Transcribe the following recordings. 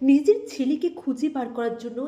নিজের ছেলেকে খুঁজে বার করার জন্য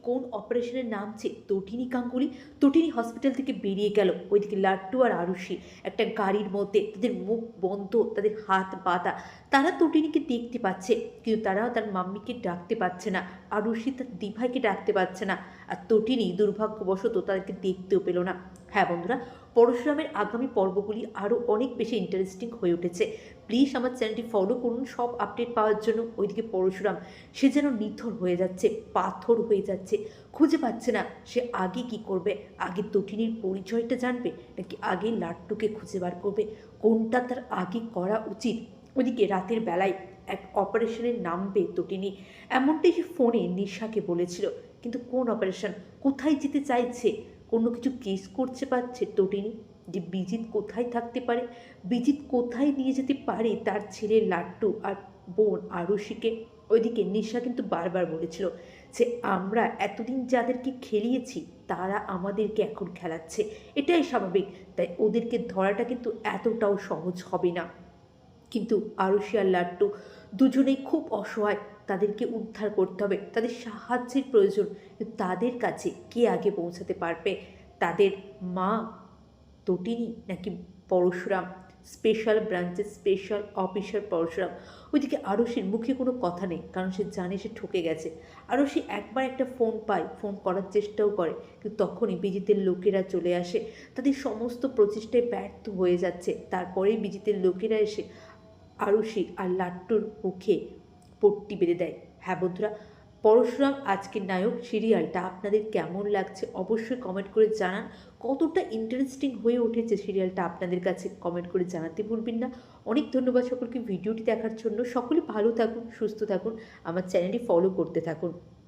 কোন অপারেশনে নামছে তটিনী গাঙ্গুলি। তটিনী হসপিটাল থেকে বেরিয়ে গেল, ওইদিকে লাট্টু আর আরুষি একটা গাড়ির মধ্যে, তাদের মুখ বন্ধ, তাদের হাত বাঁধা। তারা তটিনীকে দেখতে পাচ্ছে, কিন্তু তারা তার মাম্মিকে ডাকতে পারছে না, আরুষি তার দিভাইকে ডাকতে পারছে না, আর তটিনী দুর্ভাগ্যবশত তাদেরকে দেখতেও পেল না। হ্যাঁ বন্ধুরা, পরশুরামের আগামী পর্বগুলি আরও অনেক বেশি ইন্টারেস্টিং হয়ে উঠেছে। প্লিজ আমার চ্যানেলটি ফলো করুন সব আপডেট পাওয়ার জন্য। ওইদিকে পরশুরাম, সে যেন নিথর হয়ে যাচ্ছে, পাথর হয়ে যাচ্ছে, খুঁজে পাচ্ছে না সে আগে কি করবে। আগে তটিনীর পরিচয়টা জানবে, নাকি আগে লাট্টুকে খুঁজে বার করবে, কোনটা তার আগে করা উচিত। ওদিকে রাতের বেলায় এক অপারেশনে নামবে তটিনী, এমনটাই সে ফোনে নিশাকে বলেছিল। কিন্তু কোন অপারেশন, কোথায় যেতে চাইছে, কোনো কিছু কেস করতে পারছে তটিনী, যে বিজিত কোথায় থাকতে পারে, বিজিত কোথায় নিয়ে যেতে পারে তার ছেলে লাট্টু আর বোন আরুষিকে। ওইদিকে নিশা কিন্তু বারবার বলেছিল যে আমরা এতদিন যাদেরকে খেলিয়েছি তারা আমাদেরকে এখন খেলাচ্ছে, এটাই স্বাভাবিক, তাই ওদেরকে ধরাটা কিন্তু এতটাও সহজ হবে না। কিন্তু আরুষি আর লাট্টু দুজনেই খুব অসহায়, তাদেরকে উদ্ধার করতে হবে, তাদের সাহায্যের প্রয়োজন। কিন্তু তাদের কাছে কে আগে পৌঁছাতে পারবে, তাদের মা তটিনী নাকি পরশুরাম, স্পেশাল ব্রাঞ্চের স্পেশাল অফিসার পরশুরাম। ওইদিকে আরুষির মুখে কোনো কথা নেই, কারণ সে জানে সে ঠকে গেছে। আরুষি একবার একটা ফোন পায়, ফোন করার চেষ্টাও করে, কিন্তু তখনই বিজিতের লোকেরা চলে আসে, তাদের সমস্ত প্রচেষ্টায় ব্যর্থ হয়ে যাচ্ছে। তারপরেই বিজিতের লোকেরা এসে আরুষি আর লাট্টুর মুখে পট্টি বেঁধে দেয়। হ্যাঁ বন্ধুরা, পরশুরাম আজকের নায়ক সিরিয়ালটা আপনাদের কেমন লাগছে অবশ্যই কমেন্ট করে জানান। কতটা ইন্টারেস্টিং হয়ে উঠেছে সিরিয়ালটা আপনাদের কাছে কমেন্ট করে জানাতে ভুলবেন না। অনেক ধন্যবাদ সকলকে ভিডিওটি দেখার জন্য। সকলে ভালো থাকুন, সুস্থ থাকুন, আমার চ্যানেলটি ফলো করতে থাকুন।